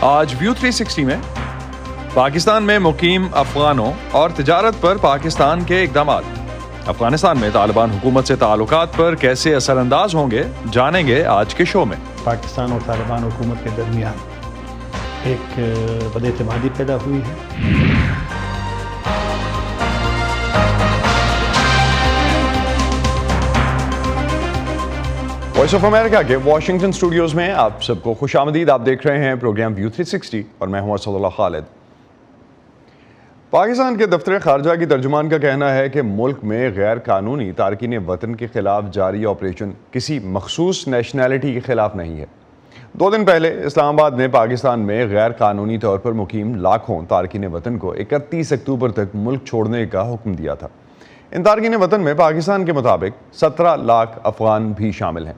آج ویو 360 میں پاکستان میں مقیم افغانوں اور تجارت پر پاکستان کے اقدامات، افغانستان میں طالبان حکومت سے تعلقات پر کیسے اثر انداز ہوں گے، جانیں گے آج کے شو میں۔ پاکستان اور طالبان حکومت کے درمیان ایک بد اعتمادی پیدا ہوئی ہے۔ وائس آف امریکہ کے واشنگٹن اسٹوڈیوز میں آپ سب کو خوش آمدید۔ آپ دیکھ رہے ہیں پروگرام ویو 360 اور میں ہوں اسد اللہ خالد۔ پاکستان کے دفتر خارجہ کی ترجمان کا کہنا ہے کہ ملک میں غیر قانونی تارکین وطن کے خلاف جاری آپریشن کسی مخصوص نیشنلٹی کے خلاف نہیں ہے۔ 2 دن پہلے اسلام آباد نے پاکستان میں غیر قانونی طور پر مقیم لاکھوں تارکین وطن کو 31 اکتوبر تک ملک چھوڑنے کا حکم دیا تھا۔ ان تارکین وطن میں پاکستان کے مطابق 17 لاکھ افغان بھی شامل ہیں۔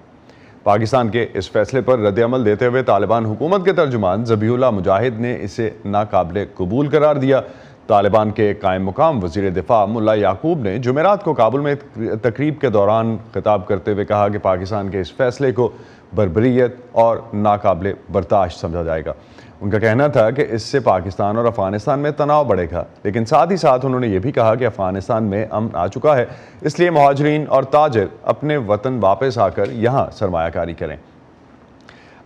پاکستان کے اس فیصلے پر رد عمل دیتے ہوئے طالبان حکومت کے ترجمان ذبیح اللہ مجاہد نے اسے ناقابل قبول قرار دیا۔ طالبان کے قائم مقام وزیر دفاع ملا یعقوب نے جمعرات کو کابل میں تقریب کے دوران خطاب کرتے ہوئے کہا کہ پاکستان کے اس فیصلے کو بربریت اور ناقابل برداشت سمجھا جائے گا۔ ان کا کہنا تھا کہ اس سے پاکستان اور افغانستان میں تناؤ بڑھے گا، لیکن ساتھ ہی ساتھ انہوں نے یہ بھی کہا کہ افغانستان میں امن آ چکا ہے، اس لیے مہاجرین اور تاجر اپنے وطن واپس آ کر یہاں سرمایہ کاری کریں۔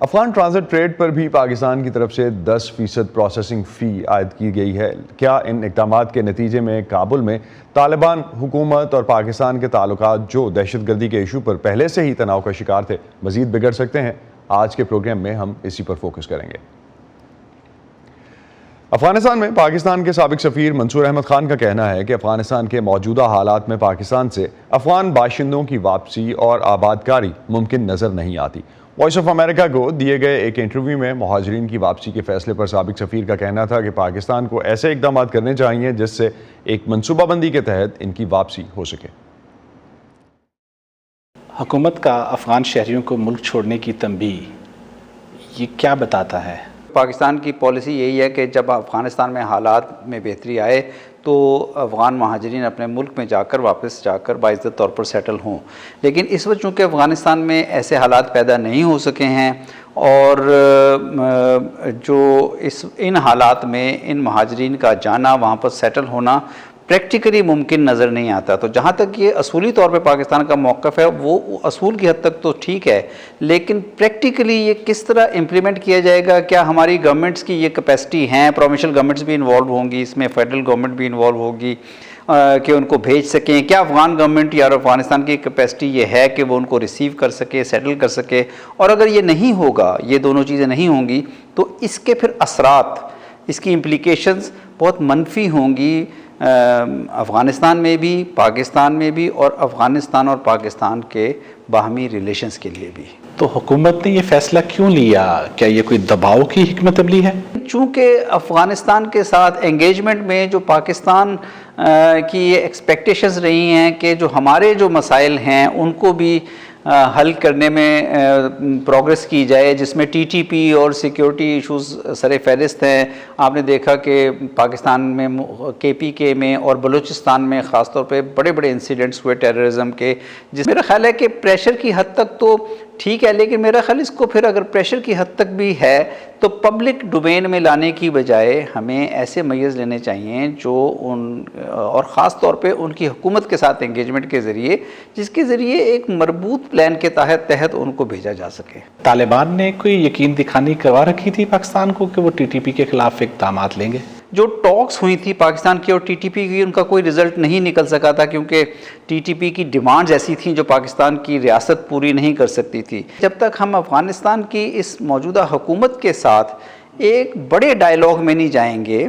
افغان ٹرانزٹ ٹریڈ پر بھی پاکستان کی طرف سے 10% پروسیسنگ فی عائد کی گئی ہے۔ کیا ان اقدامات کے نتیجے میں کابل میں طالبان حکومت اور پاکستان کے تعلقات جو دہشت گردی کے ایشو پر پہلے سے ہی تناؤ کا شکار تھے مزید بگڑ سکتے ہیں؟ آج کے پروگرام میں ہم اسی پر فوکس کریں گے۔ افغانستان میں پاکستان کے سابق سفیر منصور احمد خان کا کہنا ہے کہ افغانستان کے موجودہ حالات میں پاکستان سے افغان باشندوں کی واپسی اور آبادکاری ممکن نظر نہیں آتی۔ وائس آف امریکہ کو دیے گئے ایک انٹرویو میں مہاجرین کی واپسی کے فیصلے پر سابق سفیر کا کہنا تھا کہ پاکستان کو ایسے اقدامات کرنے چاہیے جس سے ایک منصوبہ بندی کے تحت ان کی واپسی ہو سکے۔ حکومت کا افغان شہریوں کو ملک چھوڑنے کی تنبیہ یہ کیا بتاتا ہے؟ پاکستان کی پالیسی یہی ہے کہ جب افغانستان میں حالات میں بہتری آئے تو افغان مہاجرین اپنے ملک میں واپس جا کر باعزت طور پر سیٹل ہوں، لیکن اس وقت چونکہ افغانستان میں ایسے حالات پیدا نہیں ہو سکے ہیں اور جو ان حالات میں ان مہاجرین کا جانا، وہاں پر سیٹل ہونا پریکٹیکلی ممکن نظر نہیں آتا۔ تو جہاں تک یہ اصولی طور پہ پاکستان کا موقف ہے وہ اصول کی حد تک تو ٹھیک ہے، لیکن پریکٹیکلی یہ کس طرح امپلیمنٹ کیا جائے گا، کیا ہماری گورنمنٹس کی یہ کیپیسٹی ہیں، پروونشل گورنمنٹس بھی انوالو ہوں گی، اس میں فیڈرل گورنمنٹ بھی انوالو ہوگی کہ ان کو بھیج سکیں، کیا افغان گورنمنٹ یا افغانستان کی کیپیسٹی یہ ہے کہ وہ ان کو ریسیو کر سکے، سیٹل کر سکے، اور اگر یہ نہیں ہوگا، یہ دونوں چیزیں نہیں ہوں گی تو اس کے پھر اثرات، اس کی امپلیکیشنز بہت منفی ہوں گی افغانستان میں بھی، پاکستان میں بھی، اور افغانستان اور پاکستان کے باہمی ریلیشنز کے لیے بھی۔ تو حکومت نے یہ فیصلہ کیوں لیا؟ کیا یہ کوئی دباؤ کی حکمت عملی ہے؟ چونکہ افغانستان کے ساتھ انگیجمنٹ میں جو پاکستان کی یہ ایکسپیکٹیشنز رہی ہیں کہ جو ہمارے جو مسائل ہیں ان کو بھی حل کرنے میں پروگریس کی جائے، جس میں ٹی ٹی پی اور سیکیورٹی ایشوز سر فہرست ہیں۔ آپ نے دیکھا کہ پاکستان میں KPK میں اور بلوچستان میں خاص طور پہ بڑے بڑے انسیڈنٹس ہوئے ٹیررزم کے، جس میرا خیال ہے کہ پریشر کی حد تک تو ٹھیک ہے، لیکن میرا خیال اس کو پھر اگر پریشر کی حد تک بھی ہے تو پبلک ڈومین میں لانے کی بجائے ہمیں ایسے میئرز لینے چاہیے جو اور خاص طور پہ ان کی حکومت کے ساتھ انگیجمنٹ کے ذریعے، جس کے ذریعے ایک مربوط پلان کے تحت ان کو بھیجا جا سکے۔ طالبان نے کوئی یقین دکھانی کروا رکھی تھی پاکستان کو کہ وہ TTP کے خلاف اقدامات لیں گے؟ جو ٹاکس ہوئی تھی پاکستان کی اور TTP کی، ان کا کوئی رزلٹ نہیں نکل سکا تھا کیونکہ TTP کی ڈیمانڈز ایسی تھیں جو پاکستان کی ریاست پوری نہیں کر سکتی تھی۔ جب تک ہم افغانستان کی اس موجودہ حکومت کے ساتھ ایک بڑے ڈائیلاگ میں نہیں جائیں گے،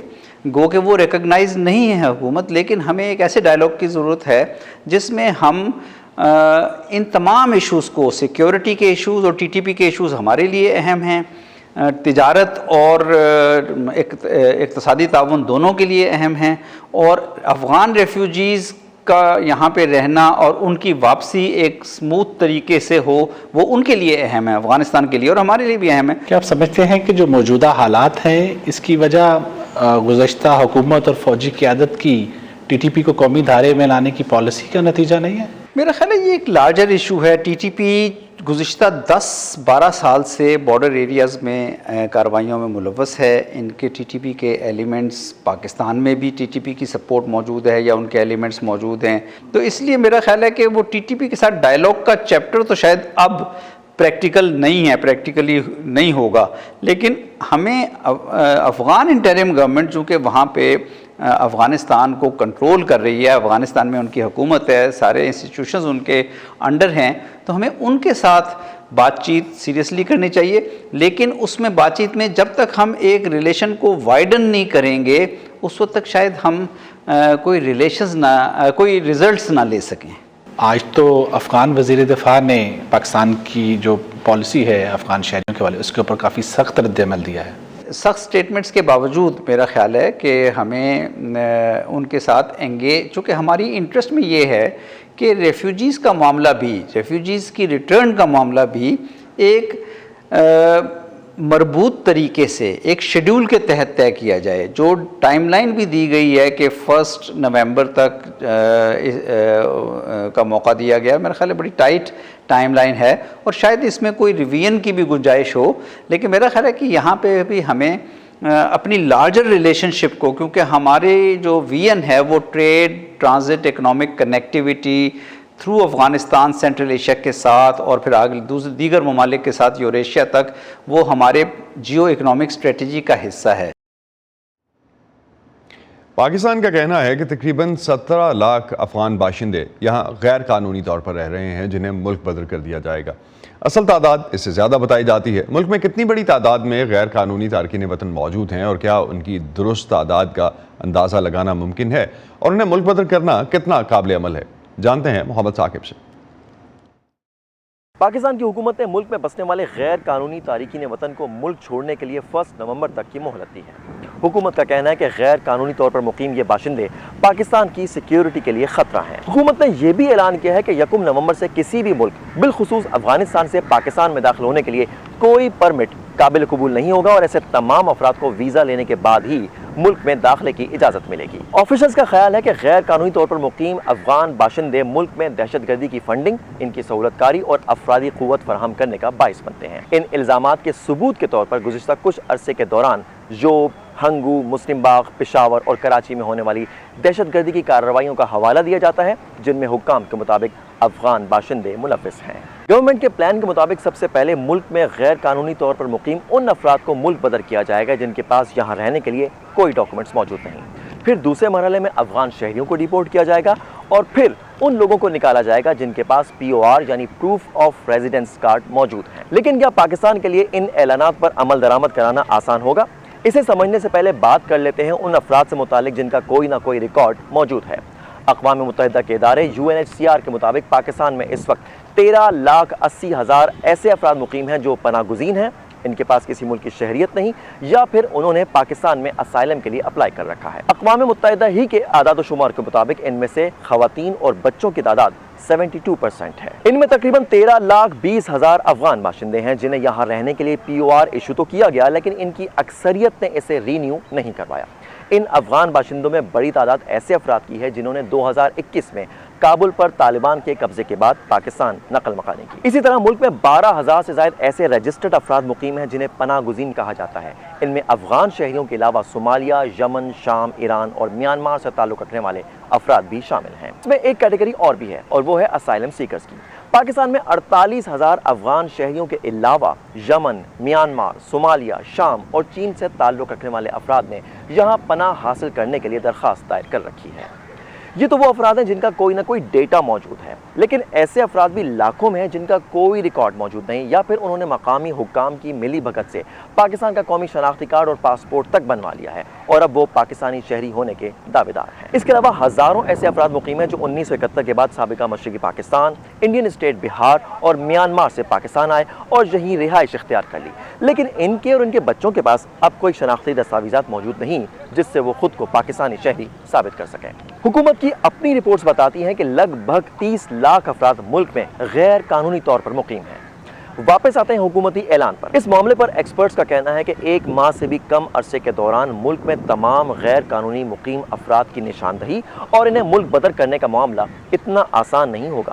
گو کہ وہ ریکگنائز نہیں ہے حکومت، لیکن ہمیں ایک ایسے ڈائیلاگ کی ضرورت ہے جس میں ہم ان تمام ایشوز کو، سیکیورٹی کے ایشوز اور TTP کے ایشوز ہمارے لیے اہم ہیں، تجارت اور اقتصادی تعاون دونوں کے لیے اہم ہیں، اور افغان ریفیوجیز کا یہاں پہ رہنا اور ان کی واپسی ایک سموتھ طریقے سے ہو، وہ ان کے لیے اہم ہے، افغانستان کے لیے اور ہمارے لیے بھی اہم ہے۔ کیا آپ سمجھتے ہیں کہ جو موجودہ حالات ہیں اس کی وجہ گزشتہ حکومت اور فوجی قیادت کی TTP کو قومی دھارے میں لانے کی پالیسی کا نتیجہ نہیں ہے؟ میرا خیال ہے یہ ایک لارجر ایشو ہے۔ TTP گزشتہ 10-12 سال سے بارڈر ایریاز میں کارروائیوں میں ملوث ہے. ان کے ٹی ٹی پی کے ایلیمنٹس پاکستان میں بھی ٹی ٹی پی کی سپورٹ موجود ہے یا ان کے ایلیمنٹس موجود ہیں. تو اس لیے میرا خیال ہے کہ وہ ٹی ٹی پی کے ساتھ ڈائلاگ کا چیپٹر تو شاید اب پریکٹیکل نہیں ہے، پریکٹیکلی نہیں ہوگا، لیکن ہمیں افغان انٹرم گورنمنٹ چونکہ وہاں پہ افغانستان کو کنٹرول کر رہی ہے، افغانستان میں ان کی حکومت ہے، سارے انسٹیٹیوشنز ان کے انڈر ہیں، تو ہمیں ان کے ساتھ بات چیت سیریسلی کرنی چاہیے. لیکن اس میں بات چیت میں جب تک ہم ایک ریلیشن کو وائڈن نہیں کریں گے اس وقت تک شاید ہم کوئی ریزلٹس نہ لے سکیں. آج تو افغان وزیر دفاع نے پاکستان کی جو پالیسی ہے افغان شہریوں کے والے اس کے اوپر کافی سخت رد عمل دیا ہے. سخت سٹیٹمنٹس کے باوجود میرا خیال ہے کہ ہمیں ان کے ساتھ انگیج، چونکہ ہماری انٹرسٹ میں یہ ہے کہ ریفیوجیز کا معاملہ بھی، ریفیوجیز کی ریٹرن کا معاملہ بھی ایک مربوط طریقے سے ایک شیڈول کے تحت طے کیا جائے. جو ٹائم لائن بھی دی گئی ہے کہ 1 نومبر تک کا موقع دیا گیا، میرا خیال ہے بڑی ٹائٹ ٹائم لائن ہے اور شاید اس میں کوئی ریویژن کی بھی گنجائش ہو. لیکن میرا خیال ہے کہ یہاں پہ بھی ہمیں اپنی لارجر ریلیشن شپ کو، کیونکہ ہمارے جو ویژن ہے وہ trade, transit, economic connectivity through Afghanistan central Asia کے ساتھ اور پھر آگے دیگر ممالک کے ساتھ یوریشیا تک، وہ ہمارے جیو اکنامک اسٹریٹجی کا حصہ ہے. پاکستان کا کہنا ہے کہ تقریباً 17 لاکھ افغان باشندے یہاں غیر قانونی طور پر رہ رہے ہیں جنہیں ملک بدر کر دیا جائے گا. اصل تعداد اس سے زیادہ بتائی جاتی ہے. ملک میں کتنی بڑی تعداد میں غیر قانونی تارکین وطن موجود ہیں اور کیا ان کی درست تعداد کا اندازہ لگانا ممکن ہے اور انہیں ملک بدر کرنا کتنا قابل عمل ہے، جانتے ہیں محمد ثاقب سے. پاکستان کی حکومت نے ملک میں بسنے والے غیر قانونی تارکین وطن کو ملک چھوڑنے کے لیے 1 نومبر تک کی مہلت دی ہے. حکومت کا کہنا ہے کہ غیر قانونی طور پر مقیم یہ باشندے پاکستان کی سیکیورٹی کے لیے خطرہ ہیں. حکومت نے یہ بھی اعلان کیا ہے کہ 1 نومبر سے کسی بھی ملک بالخصوص افغانستان سے پاکستان میں داخل ہونے کے لیے کوئی پرمٹ قابل قبول نہیں ہوگا اور ایسے تمام افراد کو ویزا لینے کے بعد ہی ملک میں داخلے کی اجازت ملے گی. آفیشلز کا خیال ہے کہ غیر قانونی طور پر مقیم افغان باشندے ملک میں دہشت گردی کی فنڈنگ، ان کی سہولت کاری اور افرادی قوت فراہم کرنے کا باعث بنتے ہیں. ان الزامات کے ثبوت کے طور پر گزشتہ کچھ عرصے کے دوران جوب، ہنگو، مسلم باغ، پشاور اور کراچی میں ہونے والی دہشت گردی کی کارروائیوں کا حوالہ دیا جاتا ہے جن میں حکام کے مطابق افغان باشندے ملوث ہیں. گورنمنٹ کے پلان کے مطابق سب سے پہلے ملک میں غیر قانونی طور پر مقیم ان افراد کو ملک بدر کیا جائے گا جن کے پاس یہاں رہنے کے لیے کوئی ڈاکومنٹس موجود نہیں. پھر دوسرے مرحلے میں افغان شہریوں کو ڈیپورٹ کیا جائے گا اور پھر ان لوگوں کو نکالا جائے گا جن کے پاس POR یعنی پروف آف ریزیڈنس کارڈ موجود ہیں. لیکن کیا پاکستان کے لیے ان اعلانات پر عمل درآمد کرانا آسان ہوگا؟ اسے سمجھنے سے پہلے بات کر لیتے ہیں ان افراد سے متعلق جن کا کوئی نہ کوئی ریکارڈ موجود ہے. اقوام متحدہ کے ادارے UNHCR کے مطابق پاکستان میں اس وقت 13,80,000 ایسے افراد مقیم ہیں جو پناہ گزین ہیں، ان کے پاس کسی ملک کی شہریت نہیں یا پھر انہوں نے پاکستان میں اسائلم کے لیے اپلائی کر رکھا ہے. اقوام متحدہ ہی کے اعداد و شمار کے مطابق ان میں سے خواتین اور بچوں کی تعداد 72% ہے. ان میں تقریباً 13,20,000 افغان باشندے ہیں جنہیں یہاں رہنے کے لیے POR ایشو تو کیا گیا لیکن ان کی اکثریت نے اسے رینیو نہیں کروایا. ان افغان باشندوں میں بڑی تعداد ایسے افراد کی ہے جنہوں نے 2021 میں کابل پر طالبان کے قبضے کے بعد پاکستان نقل مکانی کی. اسی طرح ملک میں 12,000 سے زائد ایسے رجسٹرڈ افراد مقیم ہیں جنہیں پناہ گزین کہا جاتا ہے. ان میں افغان شہریوں کے علاوہ صومالیہ، یمن، شام، ایران اور میانمار سے تعلق رکھنے والے افراد بھی شامل ہیں. اس میں ایک کیٹیگری اور بھی ہے اور وہ ہے اسائلم سیکرز کی. پاکستان میں 48,000 افغان شہریوں کے علاوہ یمن، میانمار، صومالیہ، شام اور چین سے تعلق رکھنے والے افراد نے یہاں پناہ حاصل کرنے کے لیے درخواست دائر کر رکھی ہے. یہ تو وہ افراد ہیں جن کا کوئی نہ کوئی ڈیٹا موجود ہے، لیکن ایسے افراد بھی لاکھوں میں ہیں جن کا کوئی ریکارڈ موجود نہیں یا پھر انہوں نے مقامی حکام کی ملی بھگت سے پاکستان کا قومی شناختی کارڈ اور پاسپورٹ تک بنوا لیا ہے اور اب وہ پاکستانی شہری ہونے کے دعوے دار ہیں. اس کے علاوہ ہزاروں ایسے افراد مقیم ہیں جو 1971 کے بعد سابقہ مشرقی پاکستان، انڈین اسٹیٹ بہار اور میانمار سے پاکستان آئے اور یہیں رہائش اختیار کر لی، لیکن ان کے اور ان کے بچوں کے پاس اب کوئی شناختی دستاویزات موجود نہیں جس سے وہ خود کو پاکستانی شہری ثابت کر سکیں. حکومت کی اپنی رپورٹس بتاتی ہیں کہ لگ بھگ 30 لاکھ افراد ملک میں غیر قانونی طور پر مقیم ہیں. واپس آتے ہیں حکومتی اعلان پر. اس معاملے پر ایکسپرٹس کا کہنا ہے کہ 1 ماہ سے بھی کم عرصے کے دوران ملک میں تمام غیر قانونی مقیم افراد کی نشاندہی اور انہیں ملک بدر کرنے کا معاملہ اتنا آسان نہیں ہوگا.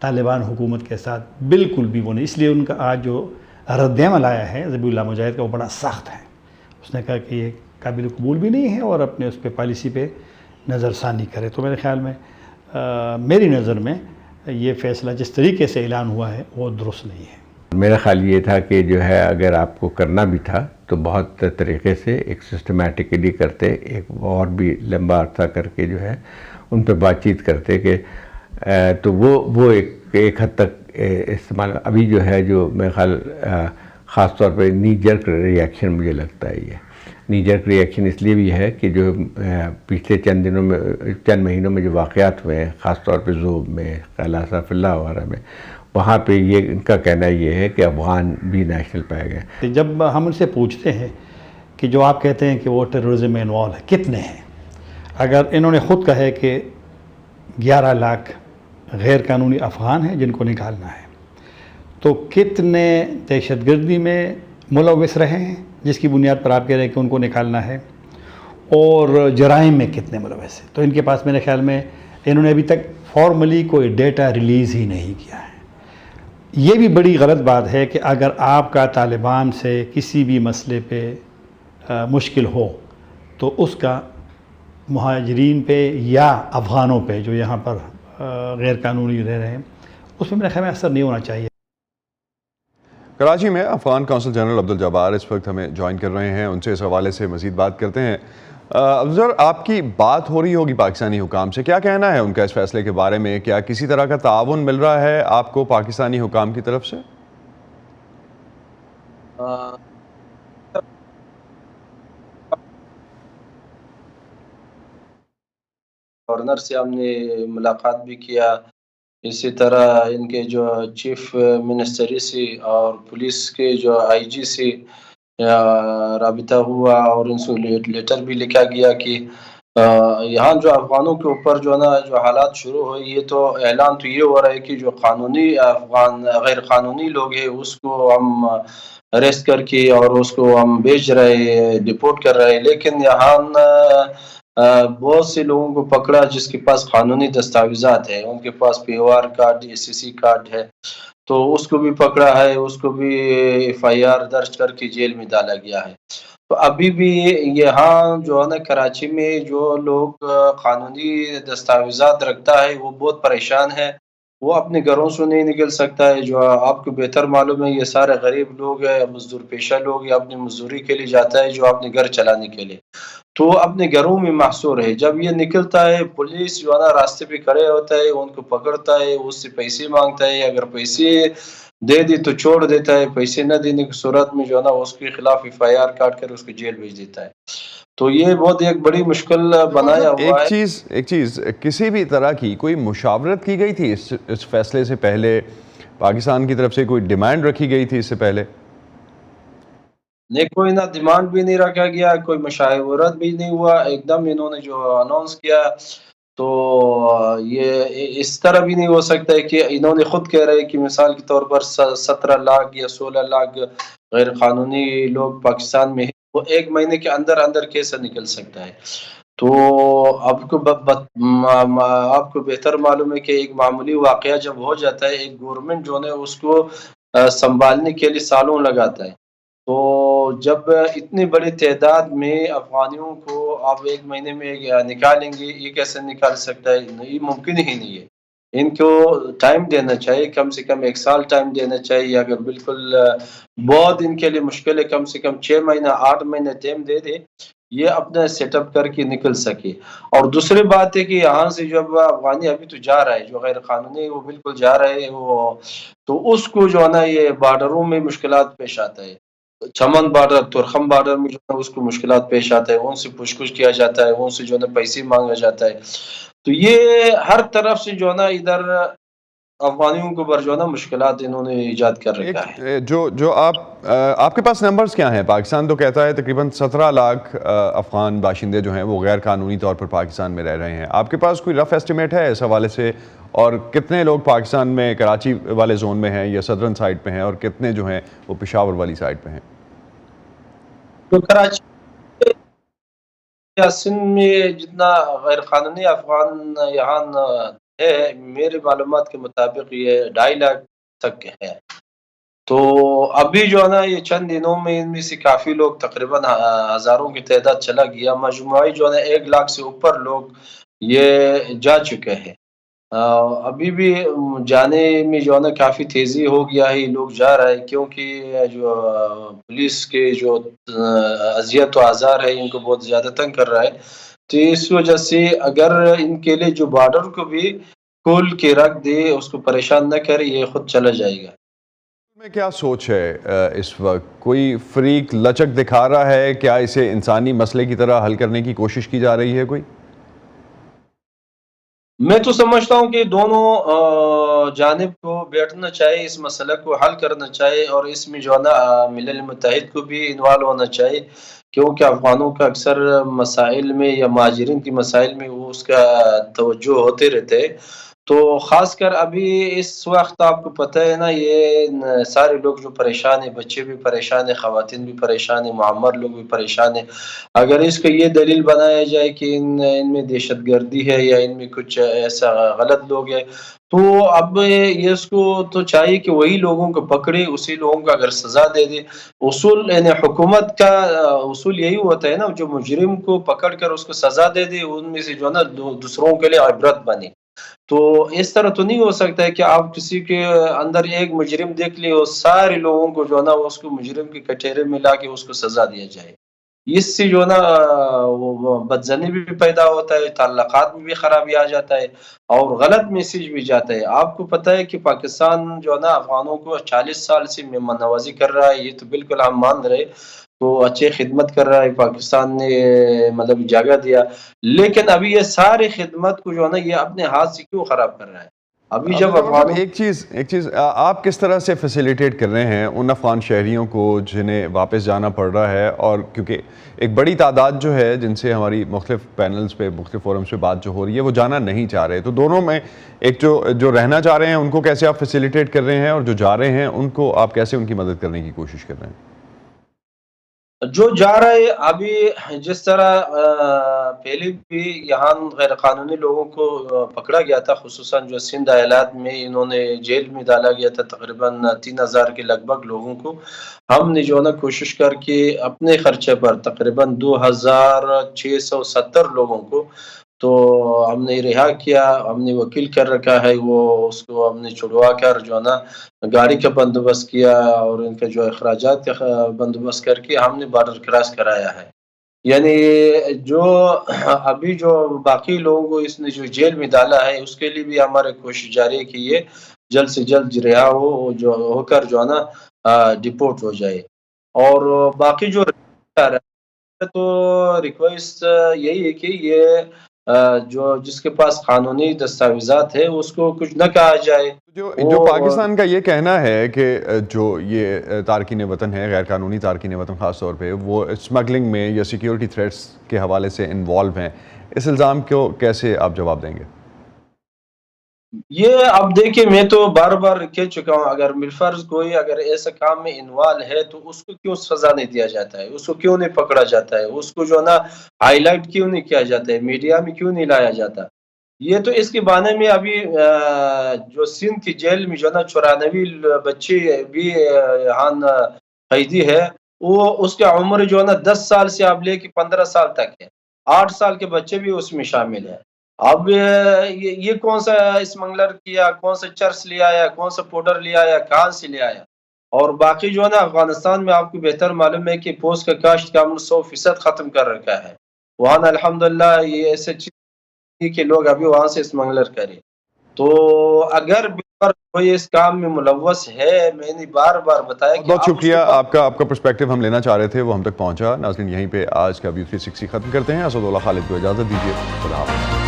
طالبان حکومت کے ساتھ بالکل بھی وہ نہیں. اس لیے ان کا آج جو رد عمل آیا ہے ذبیح اللہ مجاہد کا وہ بڑا سخت ہے. اس نے کہا کہ یہ قابل قبول بھی نہیں ہے اور اپنے اس پہ پالیسی پہ نظر ثانی کرے. تو میرے خیال میں میری نظر میں یہ فیصلہ جس طریقے سے اعلان ہوا ہے وہ درست نہیں ہے. میرا خیال یہ تھا کہ جو ہے اگر آپ کو کرنا بھی تھا تو بہت طریقے سے ایک سسٹمیٹکلی کرتے, ایک اور بھی لمبا عرصہ کر کے جو ہے ان پہ بات چیت کرتے کہ تو وہ ایک حد تک استعمال. ابھی جو ہے جو میرا خیال خاص طور پہ نی جرک ریئیکشن مجھے لگتا ہے, یہ نی جرک ریئیکشن اس لیے بھی ہے کہ جو پچھلے چند مہینوں میں جو واقعات ہوئے ہیں, خاص طور پہ ذوب میں, قلعہ سیف اللہ وغیرہ میں, وہاں پہ یہ ان کا کہنا یہ ہے کہ افغان بھی نیشنل پائے گئے. جب ہم ان سے پوچھتے ہیں کہ جو آپ کہتے ہیں کہ وہ ٹیررزم میں انوالو ہے کتنے ہیں, اگر انہوں نے خود کہا ہے کہ 11 لاکھ غیر قانونی افغان ہیں جن کو نکالنا ہے, تو کتنے دہشت گردی میں ملوث رہے ہیں جس کی بنیاد پر آپ کہہ رہے ہیں کہ ان کو نکالنا ہے, اور جرائم میں کتنے ملوث ہیں. تو ان کے پاس میرے خیال میں انہوں نے ابھی تک فارملی کوئی ڈیٹا ریلیز ہی نہیں کیا ہے. یہ بھی بڑی غلط بات ہے کہ اگر آپ کا طالبان سے کسی بھی مسئلے پہ مشکل ہو تو اس کا مہاجرین پہ یا افغانوں پہ جو یہاں پر غیر قانونی رہ رہے ہیں اس پہ میرے خیال میں اثر نہیں ہونا چاہیے. کراچی میں افغان کونسل جنرل عبدالجبار اس وقت ہمیں جوائن کر رہے ہیں, ان سے اس حوالے سے مزید بات کرتے ہیں. افضل, آپ کی بات ہو رہی ہوگی پاکستانی حکام سے, کیا کہنا ہے ان کا اس فیصلے کے بارے میں؟ کیا کسی طرح کا تعاون مل رہا ہے آپ کو پاکستانی حکام کی طرف سے؟ گورنر سے ہم نے ملاقات بھی کیا, اسی طرح ان کے جو چیف منسٹری سے اور پولیس کے جو آئی جی سے رابطہ ہوا, اور ان سے لیٹر بھی لکھا گیا کہ یہاں جو افغانوں کے اوپر جو ہے نا جو حالات شروع ہوئے, یہ تو اعلان تو یہ ہو رہا ہے کہ جو قانونی افغان غیر قانونی لوگ ہیں اس کو ہم اریسٹ کر کے اور اس کو ہم بھیج رہے, ڈپورٹ کر رہے, لیکن یہاں بہت سے لوگوں کو پکڑا جس کے پاس قانونی دستاویزات ہیں, ان کے پاس P O R card, S C C card ہے, تو اس کو بھی پکڑا ہے, اس کو بھی ایف آئی آر درج کر کے جیل میں ڈالا گیا ہے. تو ابھی بھی یہاں جو ہے نا کراچی میں جو لوگ قانونی دستاویزات رکھتا ہے وہ بہت پریشان ہے, وہ اپنے گھروں سے نہیں نکل سکتا ہے. جو آپ کو بہتر معلوم ہے یہ سارے غریب لوگ ہیں, مزدور پیشہ لوگ, یہ اپنی مزدوری کے لیے جاتا ہے جو اپنے گھر چلانے کے لیے, تو اپنے گھروں میں محصور ہے. جب یہ نکلتا ہے پولیس جو ہے نا راستے پہ کھڑے ہوتا ہے, ان کو پکڑتا ہے, اس سے پیسے مانگتا ہے, اگر پیسے دے دی تو چھوڑ دیتا ہے, پیسے نہ دینے کی صورت میں جو ہے نا اس کے خلاف ایف آئی آر کاٹ کر اس کو جیل بھیج دیتا ہے. تو یہ بہت ایک بڑی مشکل بنایا ہوا ہے. ایک چیز کسی بھی طرح کی کوئی مشاورت کی گئی تھی اس فیصلے سے پہلے؟ پاکستان کی طرف سے کوئی ڈیمانڈ رکھی گئی تھی اس سے پہلے؟ نہیں, کوئی نہ ڈیمانڈ بھی نہیں رکھا گیا, کوئی مشاورت بھی نہیں ہوا. ایک دم انہوں نے جو اناؤنس کیا تو یہ اس طرح بھی نہیں ہو سکتا ہے کہ انہوں نے خود کہہ رہے کہ مثال کے طور پر 17 لاکھ یا 16 لاکھ غیر قانونی لوگ پاکستان میں ہیں, وہ ایک مہینے کے اندر اندر کیسے نکل سکتا ہے؟ تو آپ کو بہتر معلوم ہے کہ ایک معمولی واقعہ جب ہو جاتا ہے, ایک گورنمنٹ جو ہے اس کو سنبھالنے کے لیے سالوں لگاتا ہے. تو جب اتنی بڑی تعداد میں افغانیوں کو آپ ایک مہینے میں نکالیں گے, یہ کیسے نکال سکتا ہے؟ یہ ممکن ہی نہیں ہے. ان کو ٹائم دینا چاہیے, کم سے کم 1 سال ٹائم دینا چاہیے. اگر بالکل بہت ان کے لیے مشکل ہے, کم سے کم 6 مہینہ 8 مہینے ٹائم دے دے, یہ اپنا سیٹ اپ کر کے نکل سکے. اور دوسری بات ہے کہ یہاں سے جب افغانی ابھی تو جا رہا ہے, جو غیر قانونی وہ بالکل جا رہے ہیں, وہ تو اس کو جو ہے نا یہ بارڈروں میں مشکلات پیش آتا ہے. چمن بارڈر, تورخم بارڈر میں جو ہے اس کو مشکلات پیش آتا ہے, ان سے پوچھ گچھ کیا جاتا ہے, ان سے جو ہے پیسے مانگا جاتا ہے. تو یہ ہر طرف سے جو ہے نا ادھر افغانیوں کو جو ہے نا مشکلات انہوں نے ایجاد کر رکھا ہے. جو آپ کے پاس نمبرز کیا ہیں؟ پاکستان تو کہتا ہے تقریباً 17 لاکھ افغان باشندے جو ہیں وہ غیر قانونی طور پر پاکستان میں رہ رہے ہیں. آپ کے پاس کوئی رف ایسٹیمیٹ ہے اس حوالے سے؟ اور کتنے لوگ پاکستان میں کراچی والے زون میں ہیں یا صدرن سائڈ پہ ہیں, اور کتنے جو ہیں وہ پشاور والی سائڈ پہ ہیں؟ تو کراچی یا سندھ میں جتنا غیر قانونی افغان یہاں ہے میری معلومات کے مطابق یہ 2.5 لاکھ تک ہے. تو ابھی جو ہے نا یہ چند دنوں میں ان میں سے کافی لوگ تقریباً ہزاروں کی تعداد چلا گیا، مجموعی جو ہے نا 1 لاکھ سے اوپر لوگ یہ جا چکے ہیں. ابھی بھی جانے میں جو ہے نا کافی تیزی ہو گیا ہے، لوگ جا رہے ہیں کیونکہ جو پولیس کے جو اذیت و آزار ہے ان کو بہت زیادہ تنگ کر رہا ہے. تو اس وجہ سے اگر ان کے لیے جو بارڈر کو بھی کھول کے رکھ دے، اس کو پریشان نہ کرے، یہ خود چلا جائے گا. میں کیا سوچ ہے اس وقت؟ کوئی فریق لچک دکھا رہا ہے؟ کیا اسے انسانی مسئلے کی طرح حل کرنے کی کوشش کی جا رہی ہے کوئی؟ میں تو سمجھتا ہوں کہ دونوں جانب کو بیٹھنا چاہیے، اس مسئلہ کو حل کرنا چاہیے، اور اس میں جو ہے نا ملل متحد کو بھی انوالو ہونا چاہیے، کیونکہ افغانوں کا اکثر مسائل میں یا مہاجرین کی مسائل میں وہ اس کا توجہ ہوتے رہتے ہیں. تو خاص کر ابھی اس وقت آپ کو پتہ ہے نا، یہ سارے لوگ جو پریشان ہیں، بچے بھی پریشان ہیں، خواتین بھی پریشان ہیں، معمر لوگ بھی پریشان ہیں. اگر اس کو یہ دلیل بنایا جائے کہ ان میں دہشت گردی ہے یا ان میں کچھ ایسا غلط لوگ ہیں، تو اب یہ اس کو تو چاہیے کہ وہی لوگوں کو پکڑے، اسی لوگوں کو اگر سزا دے دے. اصول یعنی حکومت کا اصول یہی ہوتا ہے نا، جو مجرم کو پکڑ کر اس کو سزا دے دے، ان میں سے جو ہے نا دوسروں کے لیے عبرت بنے. تو اس طرح تو نہیں ہو سکتا ہے کہ آپ کسی کے اندر ایک مجرم دیکھ لیں اور سارے لوگوں کو جو ہے نا اس کو مجرم کے کٹہرے میں لا کے اس کو سزا دیا جائے. اس سے جو ہے نا وہ بدزنی بھی پیدا ہوتا ہے، تعلقات میں بھی خرابی آ جاتا ہے، اور غلط میسیج بھی جاتا ہے. آپ کو پتہ ہے کہ پاکستان جو ہے نا افغانوں کو 40 سال سے مہمان نوازی کر رہا ہے، یہ تو بالکل ہم مان رہے، تو اچھے خدمت کر رہا ہے، پاکستان نے مطلب جگہ دیا. لیکن ابھی یہ ساری خدمت کو جو ہے نا یہ اپنے ہاتھ سے کیوں خراب کر رہا ہے؟ ابھی جب افغانوں ایک چیز آپ کس طرح سے فیسیلیٹیٹ کر رہے ہیں ان افغان شہریوں کو جنہیں واپس جانا پڑ رہا ہے؟ اور کیونکہ ایک بڑی تعداد جو ہے جن سے ہماری مختلف پینلز پہ مختلف فورمز پہ بات جو ہو رہی ہے وہ جانا نہیں چاہ رہے، تو دونوں میں ایک جو رہنا چاہ رہے ہیں ان کو کیسے آپ فیسیلیٹیٹ کر رہے ہیں، اور جو جا رہے ہیں ان کو آپ کیسے ان کی مدد کرنے کی کوشش کر رہے ہیں؟ جو جا رہے ابھی جس طرح پہلے بھی یہاں غیر قانونی لوگوں کو پکڑا گیا تھا، خصوصاً جو سندھ ایالات میں انہوں نے جیل میں ڈالا گیا تھا تقریباً 3000 کے لگ بھگ لوگوں کو. ہم نے جو ہے نا کوشش کر کے اپنے خرچے پر تقریباً 2670 لوگوں کو تو ہم نے رہا کیا. ہم نے وکیل کر رکھا ہے، وہ اس کو ہم نے چھڑوا کر جو ہے نا گاڑی کا بندوبست کیا اور ان کے جو اخراجات کا بندوبست کر کے ہم نے بارڈر کراس کرایا ہے. یعنی جو ابھی جو باقی لوگوں کو اس نے جو جیل میں ڈالا ہے اس کے لیے بھی ہمارے کوشش جاری ہے کہ یہ جلد سے جلد رہا ہو کر جو ہے نا ڈپورٹ ہو جائے. اور باقی جو تو ریکویسٹ یہی ہے کہ یہ جس کے پاس قانونی دستاویزات ہے اس کو کچھ نہ کہا جائے. جو پاکستان کا یہ کہنا ہے کہ جو یہ تارکین وطن ہے، غیر قانونی تارکین وطن خاص طور پہ، وہ اسمگلنگ میں یا سیکیورٹی تھریٹس کے حوالے سے انوالو ہیں، اس الزام کو کیسے آپ جواب دیں گے؟ یہ اب دیکھیں، میں تو بار بار کہہ چکا ہوں، اگر بالفرض کوئی اگر ایسا کام میں انوالو ہے تو اس کو کیوں سزا نہیں دیا جاتا ہے، اس کو کیوں نہیں پکڑا جاتا ہے، اس کو جو ہے نا ہائی لائٹ کیوں نہیں کیا جاتا ہے، میڈیا میں کیوں نہیں لایا جاتا. یہ تو اس کے بانے میں ابھی جو سندھ کی جیل میں جو ہے نا 94 بچے بھی یہاں قیدی ہے، وہ اس کا عمر جو ہے نا 10 سال سے اب لے کے 15 سال تک ہے. 8 سال کے بچے بھی اس میں شامل ہیں. اب یہ کون سا اسمگلر کیا، کون سا چرس لے آیا، کون سا پاؤڈر لے آیا، کہاں سے لے آیا. اور باقی جو ہے نا افغانستان میں آپ کو بہتر معلوم ہے کہ پوست کا کاشت کا عمل 100% ختم کر رکھا ہے. وہاں الحمدللہ یہ ایسے چیز کہ لوگ ابھی وہاں سے اسمگلر کرے. تو اگر کوئی اس کام میں ملوث ہے، میں نے بار بار بتایا کہ بہت شکریہ آپ کا پرسپیکٹیو ہم لینا چاہ رہے تھے، وہ ہم تک پہنچا. ناظرین یہیں پہ آج کا ویو 360 ختم کرتے ہیں. اسد اللہ خالد کو اجازت دیجیے. خدا حافظ.